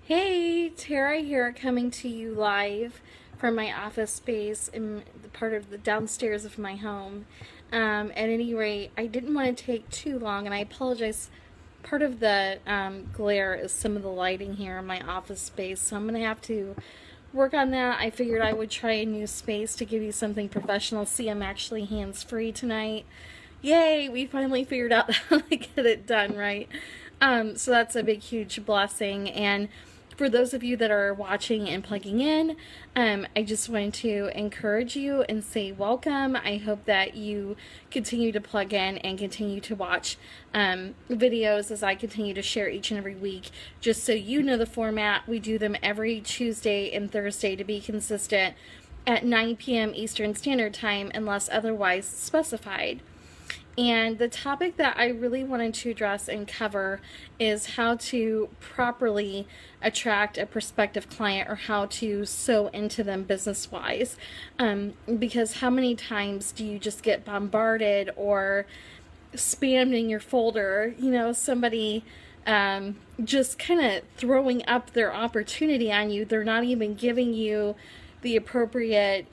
Hey, Tara here, coming to you live from my office space in the part of the downstairs of my home. At any rate, I didn't want to take too long, and I apologize. Part of the glare is some of the lighting here in my office space, so I'm going to have to work on that. I figured I would try a new space to give you something professional. See, I'm actually hands-free tonight. Yay, we finally figured out how to get it done, right? So that's a big, huge blessing. And for those of you that are watching and plugging in, I just wanted to encourage you and say welcome. I hope that you continue to plug in and continue to watch videos as I continue to share each and every week. Just so you know the format, we do them every Tuesday and Thursday to be consistent at 9 p.m. Eastern Standard Time unless otherwise specified. And the topic that I really wanted to address and cover is how to properly attract a prospective client, or how to sew into them business-wise. Because how many times do you just get bombarded or spammed in your folder, somebody just kind of throwing up their opportunity on you. They're not even giving you the appropriate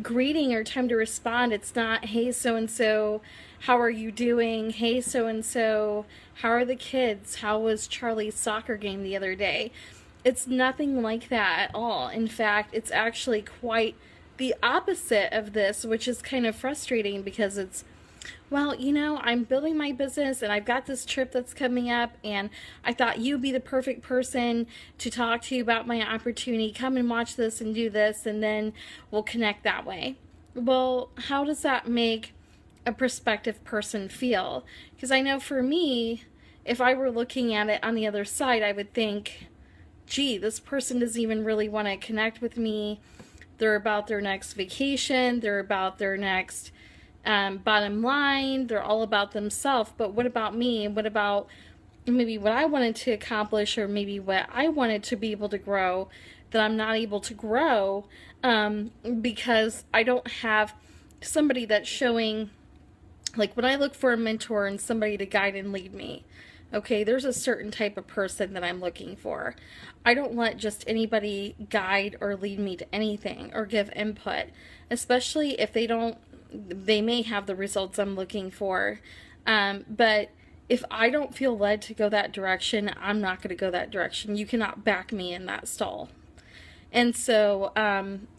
greeting or time to respond. It's not, hey, so-and-so, how are you doing? Hey, so-and-so, how are the kids? How was Charlie's soccer game the other day? It's nothing like that at all. In fact, it's actually quite the opposite of this, which is kind of frustrating because it's, well, I'm building my business and I've got this trip that's coming up, and I thought you'd be the perfect person to talk to about my opportunity. Come and watch this and do this, and then we'll connect that way. Well, how does that make a prospective person feel? Because I know for me, if I were looking at it on the other side, I would think, gee, this person doesn't even really want to connect with me. They're about their next vacation. They're about their next bottom line. They're all about themselves. But what about me? What about maybe what I wanted to accomplish, or maybe what I wanted to be able to grow that I'm not able to grow because I don't have somebody that's showing, like when I look for a mentor and somebody to guide and lead me, okay, there's a certain type of person that I'm looking for. I don't let just anybody guide or lead me to anything or give input, especially if they may have the results I'm looking for. But if I don't feel led to go that direction, I'm not going to go that direction. You cannot back me in that stall. And so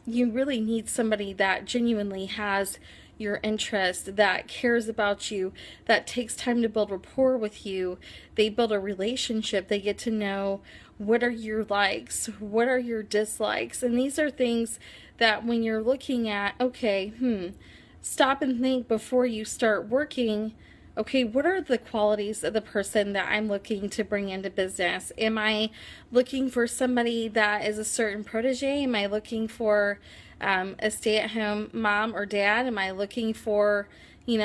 you really need somebody that genuinely has your interest, that cares about you, that takes time to build rapport with you. They build a relationship. They get to know what are your likes, what are your dislikes. And these are things that when you're looking at, okay, stop and think before you start working. Okay, what are the qualities of the person that I'm looking to bring into business? Am I looking for somebody that is a certain protege? Am I looking for a stay-at-home mom or dad? Am I looking for, an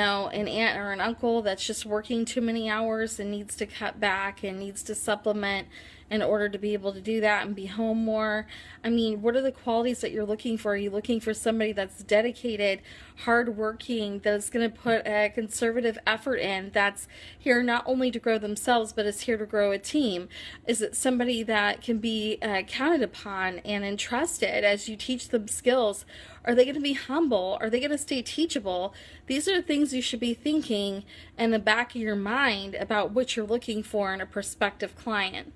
aunt or an uncle that's just working too many hours and needs to cut back and needs to supplement in order to be able to do that and be home more? I mean, what are the qualities that you're looking for? Are you looking for somebody that's dedicated, hardworking, that's going to put a conservative effort in, that's here not only to grow themselves, but is here to grow a team? Is it somebody that can be counted upon and entrusted as you teach them skills? Are they going to be humble? Are they going to stay teachable? These are the things you should be thinking in the back of your mind about what you're looking for in a prospective client.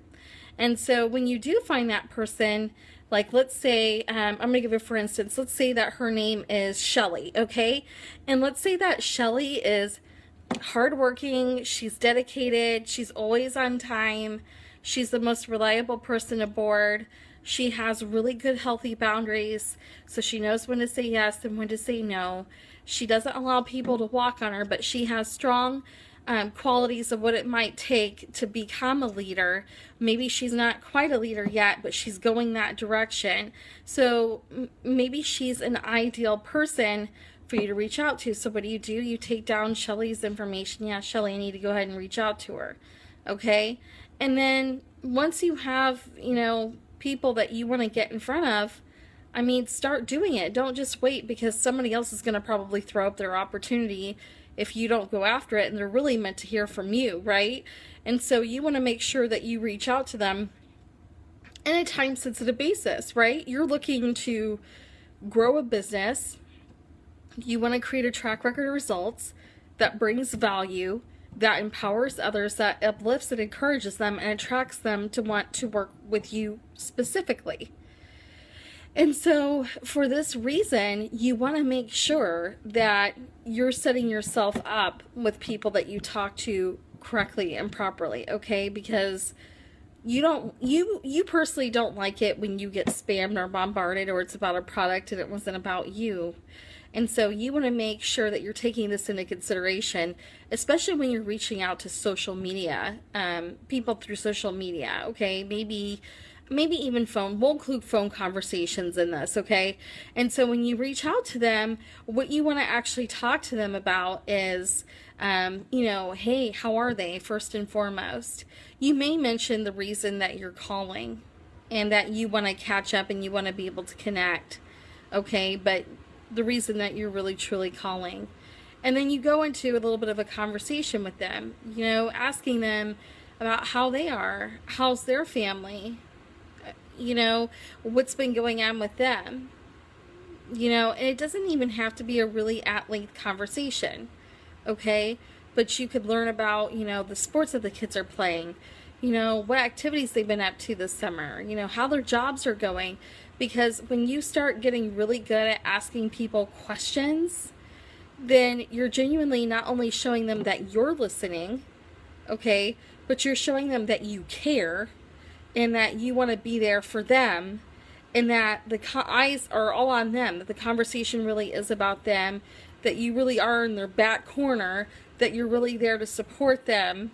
And so when you do find that person, like let's say, I'm going to give it for instance, let's say that her name is Shelly, okay? And let's say that Shelly is hardworking, she's dedicated, she's always on time, she's the most reliable person aboard, she has really good healthy boundaries, so she knows when to say yes and when to say no. She doesn't allow people to walk on her, but she has strong qualities of what it might take to become a leader. Maybe she's not quite a leader yet, but she's going that direction. So maybe she's an ideal person for you to reach out to. So what do? You take down Shelly's information. Yeah, Shelly, I need to go ahead and reach out to her. Okay? And then once you have, people that you want to get in front of, I mean, start doing it. Don't just wait because somebody else is going to probably throw up their opportunity if you don't go after it, and they're really meant to hear from you, right? And so you want to make sure that you reach out to them in a time sensitive basis, right? You're looking to grow a business. You want to create a track record of results that brings value, that empowers others, that uplifts and encourages them and attracts them to want to work with you specifically. And so, for this reason, you want to make sure that you're setting yourself up with people that you talk to correctly and properly, okay? Because you personally don't like it when you get spammed or bombarded, or it's about a product and it wasn't about you. And so you want to make sure that you're taking this into consideration, especially when you're reaching out to social media, people through social media, okay? Maybe even phone. We'll include phone conversations in this, okay? And so when you reach out to them, what you want to actually talk to them about is, hey, how are they, first and foremost. You may mention the reason that you're calling and that you want to catch up and you want to be able to connect, okay? But the reason that you're really truly calling. And then you go into a little bit of a conversation with them, asking them about how they are, how's their family, what's been going on with them, and it doesn't even have to be a really at-length conversation, okay? But you could learn about, the sports that the kids are playing, what activities they've been up to this summer, how their jobs are going. Because when you start getting really good at asking people questions, then you're genuinely not only showing them that you're listening, okay, but you're showing them that you care and that you want to be there for them, and that the eyes are all on them, that the conversation really is about them, that you really are in their back corner, that you're really there to support them,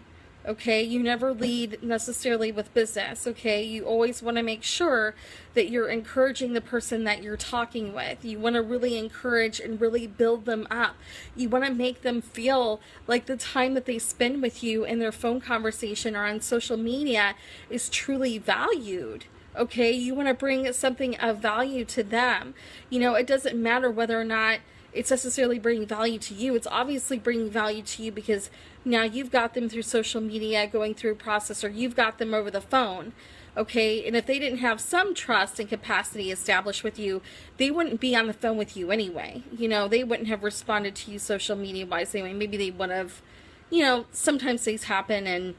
okay? You never lead necessarily with business, okay? You always want to make sure that you're encouraging the person that you're talking with. You want to really encourage and really build them up. You want to make them feel like the time that they spend with you in their phone conversation or on social media is truly valued. Okay, you want to bring something of value to them. It doesn't matter whether or not it's necessarily bringing value to you. It's obviously bringing value to you because now you've got them through social media, going through a process, or you've got them over the phone, okay? And if they didn't have some trust and capacity established with you, they wouldn't be on the phone with you anyway. They wouldn't have responded to you social media-wise anyway. Maybe they would have, sometimes things happen and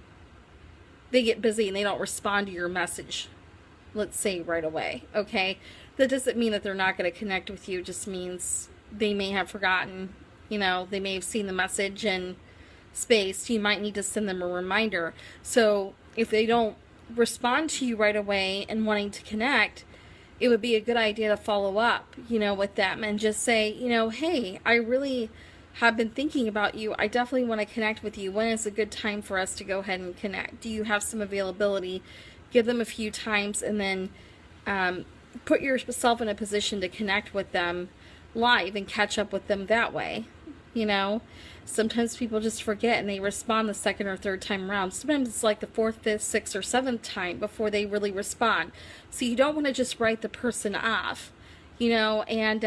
they get busy and they don't respond to your message, let's say, right away, okay? That doesn't mean that they're not going to connect with you. It just means they may have forgotten, they may have seen the message and spaced. You might need to send them a reminder. So if they don't respond to you right away and wanting to connect, it would be a good idea to follow up, with them and just say, hey, I really have been thinking about you. I definitely want to connect with you. When is a good time for us to go ahead and connect? Do you have some availability? Give them a few times and then put yourself in a position to connect with them live and catch up with them that way. Sometimes people just forget and they respond the second or third time around. Sometimes it's like the fourth, fifth, sixth, or seventh time before they really respond. So you don't want to just write the person off, and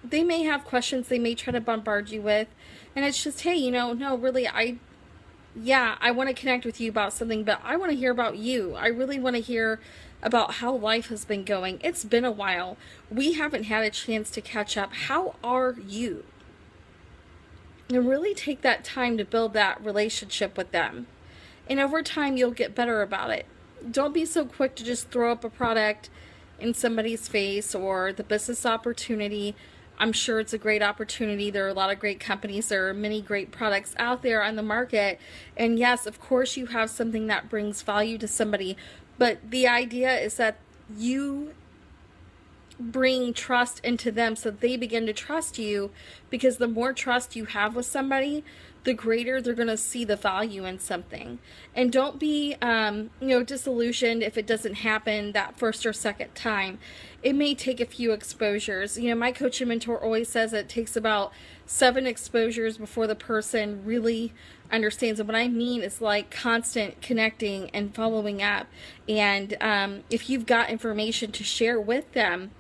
they may have questions they may try to bombard you with, and it's just, hey, no, really, I want to connect with you about something, but I want to hear about you. I really want to hear about how life has been going. It's been a while. We haven't had a chance to catch up. How are you? And really take that time to build that relationship with them. And over time, you'll get better about it. Don't be so quick to just throw up a product in somebody's face or the business opportunity. I'm sure it's a great opportunity. There are a lot of great companies. There are many great products out there on the market. And yes, of course, you have something that brings value to somebody. But the idea is that you bring trust into them so they begin to trust you, because the more trust you have with somebody, the greater they're going to see the value in something. And don't be disillusioned if it doesn't happen that first or second time. It may take a few exposures. My coach and mentor always says it takes about 7 exposures before the person really understands. And what I mean is like constant connecting and following up. And if you've got information to share with them,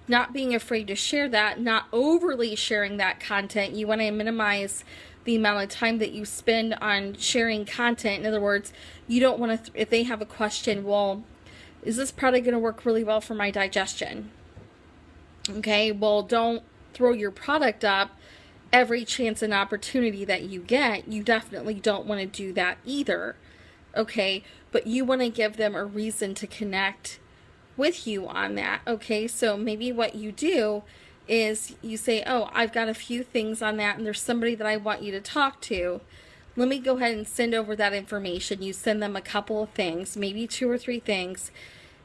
not being afraid to share that, not overly sharing that content. You want to minimize the amount of time that you spend on sharing content. In other words, you don't want to, if they have a question, well, Is this product going to work really well for my digestion? Okay, well, don't throw your product up every chance and opportunity that you get. You definitely don't want to do that either. Okay, but you want to give them a reason to connect with you on that. Okay, so maybe what you do is you say, oh, I've got a few things on that, and there's somebody that I want you to talk to. Let me go ahead and send over that information. You send them a couple of things, maybe 2 or 3 things,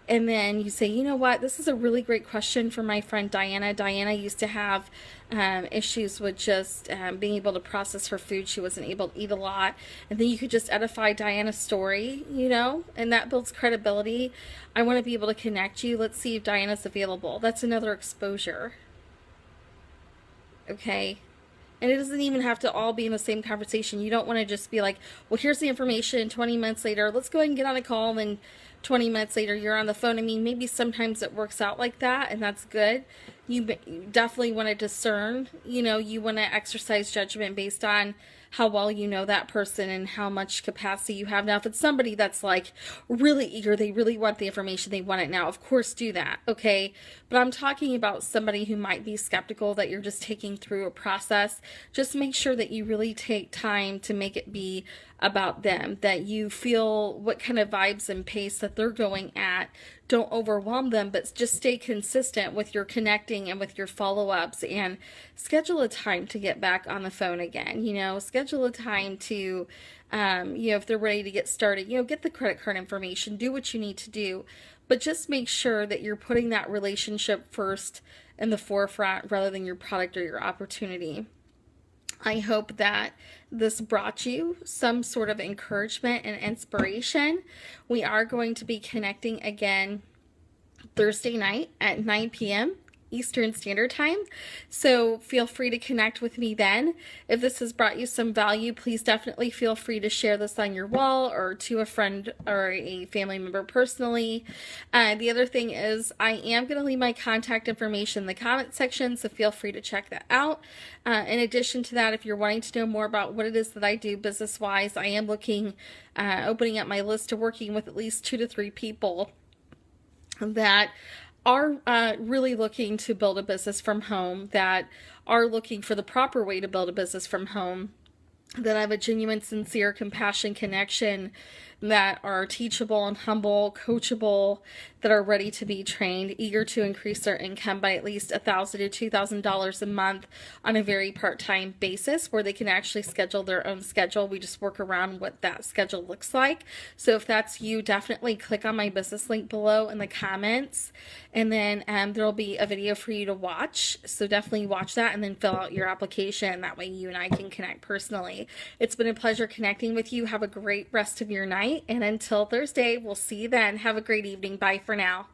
and then you say, you know what, this is a really great question for my friend Diana. Diana used to have issues with just being able to process her food. She wasn't able to eat a lot. And then you could just edify Diana's story, and that builds credibility. I want to be able to connect you. Let's see if Diana's available. That's another exposure. Okay. And it doesn't even have to all be in the same conversation. You don't want to just be like, well, here's the information. 20 minutes later, let's go ahead and get on a call. And 20 minutes later, you're on the phone. I mean, maybe sometimes it works out like that, and that's good. You definitely want to discern. You want to exercise judgment based on how well you know that person and how much capacity you have. Now, if it's somebody that's like really eager, they really want the information, they want it now, of course do that, okay? But I'm talking about somebody who might be skeptical, that you're just taking through a process. Just make sure that you really take time to make it be about them, that you feel what kind of vibes and pace that they're going at. Don't overwhelm them, but just stay consistent with your connecting and with your follow-ups, and schedule a time to get back on the phone again. Schedule a time to, if they're ready to get started, get the credit card information, do what you need to do, but just make sure that you're putting that relationship first in the forefront rather than your product or your opportunity. I hope that this brought you some sort of encouragement and inspiration. We are going to be connecting again Thursday night at 9 p.m. Eastern Standard Time, so feel free to connect with me then. If this has brought you some value, please definitely feel free to share this on your wall or to a friend or a family member personally. The other thing is, I am going to leave my contact information in the comment section, so feel free to check that out. In addition to that, if you're wanting to know more about what it is that I do business-wise, I am opening up my list to working with at least 2 to 3 people that are really looking to build a business from home, that are looking for the proper way to build a business from home, that have a genuine, sincere, compassion connection, that are teachable and humble, coachable, that are ready to be trained, eager to increase their income by at least $1,000 to $2,000 a month on a very part-time basis, where they can actually schedule their own schedule. We just work around what that schedule looks like. So if that's you, definitely click on my business link below in the comments, and then there'll be a video for you to watch. So definitely watch that and then fill out your application. That way you and I can connect personally. It's been a pleasure connecting with you. Have a great rest of your night. And until Thursday, we'll see you then. Have a great evening. Bye for now.